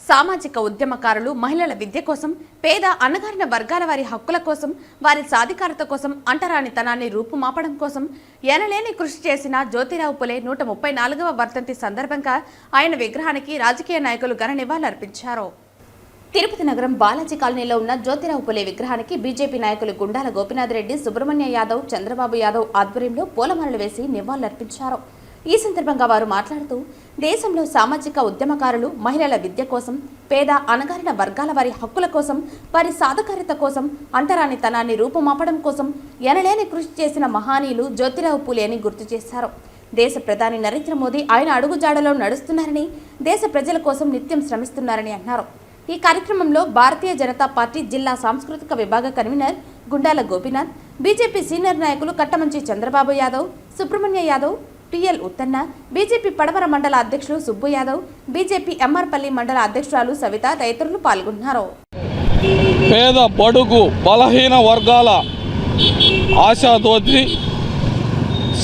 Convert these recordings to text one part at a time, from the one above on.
సామాజిక ఉద్యమకారులు మహిళల విద్య కోసం, పేద అణగారిన వర్గాల వారి హక్కుల కోసం, వారి సాధికారత కోసం, అంటరానితనాన్ని రూపుమాపడం కోసం ఎనలేని కృషి చేసిన జ్యోతిరావు పులే 134వ వర్ధంతి సందర్భంగా ఆయన విగ్రహానికి రాజకీయ నాయకులు ఘన నివాళులర్పించారు. తిరుపతి నగరం బాలాజీ కాలనీలో ఉన్న జ్యోతిరావు పులే విగ్రహానికి బీజేపీ నాయకులు గుండాల గోపీనాథ్ రెడ్డి, సుబ్రహ్మణ్య యాదవ్, చంద్రబాబు యాదవ్ ఆధ్వర్యంలో పూలమాలలు వేసి నివాళులర్పించారు. ఈ సందర్భంగా వారు మాట్లాడుతూ, దేశంలో సామాజిక ఉద్యమకారులు మహిళల విద్య కోసం, పేద అణగారిన వర్గాల వారి హక్కుల కోసం, వారి సాధికారత కోసం, అంటరానితనాన్ని రూపుమాపడం కోసం ఎనలేని కృషి చేసిన మహానీయులు జ్యోతిరావు పులే అని గుర్తు చేశారు. దేశ ప్రధాని నరేంద్ర మోదీ ఆయన అడుగుజాడలో నడుస్తున్నారని, దేశ ప్రజల కోసం నిత్యం శ్రమిస్తున్నారని అన్నారు. ఈ కార్యక్రమంలో భారతీయ జనతా పార్టీ జిల్లా సాంస్కృతిక విభాగ convener Gundala Gopinath, BJP senior నాయకులు కట్టమంచి చంద్రబాబు యాదవ్, సుబ్రహ్మణ్య యాదవ్, టిఎల్ ఉత్తన్న, బీజేపీ పడమర మండల అధ్యక్షులు సుబ్బు యాదవ్, బీజేపీ ఎంఆర్పల్లి మండల అధ్యక్షురాలు సవిత తదితరులు పాల్గొన్నారు. పేద బడుగు బలహీన వర్గాల ఆశాజ్యోతి,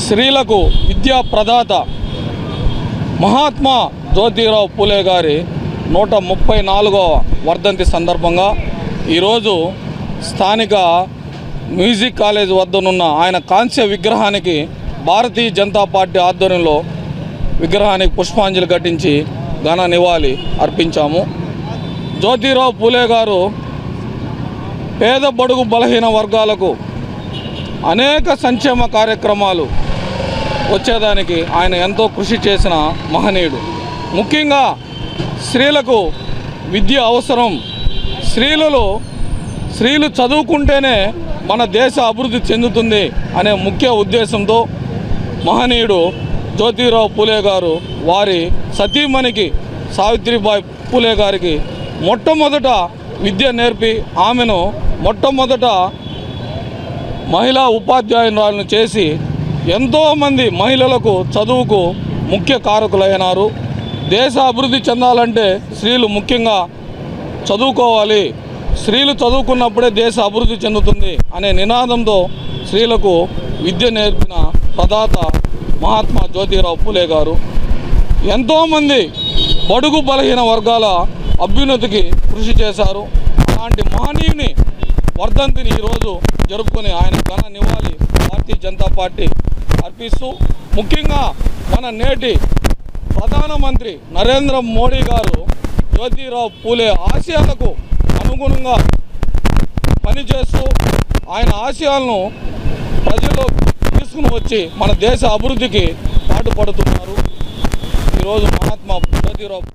స్త్రీలకు విద్యా ప్రదాత మహాత్మా జ్యోతిరావు పులే గారి 134వ వర్ధంతి సందర్భంగా ఈరోజు స్థానిక మ్యూజిక్ కాలేజ్ వద్దనున్న ఆయన కాంస్య విగ్రహానికి భారతీయ జనతా పార్టీ ఆధ్వర్యంలో విగ్రహానికి పుష్పాంజలి ఘటించి ఘన నివాళి అర్పించాము. జ్యోతిరావు పులే గారు పేద బడుగు బలహీన వర్గాలకు అనేక సంక్షేమ కార్యక్రమాలు వచ్చేదానికి ఆయన ఎంతో కృషి చేసిన మహనీయుడు. ముఖ్యంగా స్త్రీలకు విద్య అవసరం, స్త్రీలు చదువుకుంటేనే మన దేశ అభివృద్ధి చెందుతుంది అనే ముఖ్య ఉద్దేశంతో మహనీయుడు జ్యోతిరావు పులే గారు వారి సతీమణికి సావిత్రిబాయి పులే గారికి మొట్టమొదట విద్య నేర్పి ఆమెను మొట్టమొదట మహిళా ఉపాధ్యాయురాలను చేసి ఎంతోమంది మహిళలకు చదువుకు ముఖ్య కారకులైనారు. దేశ అభివృద్ధి చెందాలంటే స్త్రీలు ముఖ్యంగా చదువుకోవాలి, స్త్రీలు చదువుకున్నప్పుడే దేశ అభివృద్ధి చెందుతుంది అనే నినాదంతో స్త్రీలకు విద్య నేర్పిన ప్రదాత మహాత్మా జ్యోతిరావు పులే గారు. ఎంతోమంది బడుగు బలహీన వర్గాల అభ్యున్నతికి కృషి చేశారు. అలాంటి మహనీయుని వర్ధంతిని ఈరోజు జరుపుకొని ఆయన ఘన నివాళి భారతీయ జనతా పార్టీ అర్పిస్తూ, ముఖ్యంగా మన నేటి ప్రధానమంత్రి నరేంద్ర మోడీ గారు జ్యోతిరావు పులే ఆశయాలకు అనుగుణంగా పనిచేస్తూ ఆయన ఆశయాలను ప్రజల్లో తీసుకుని వచ్చి మన దేశ అభివృద్ధికి పాటుపడుతున్నారు. ఈరోజు మహాత్మా జ్యోతిరావు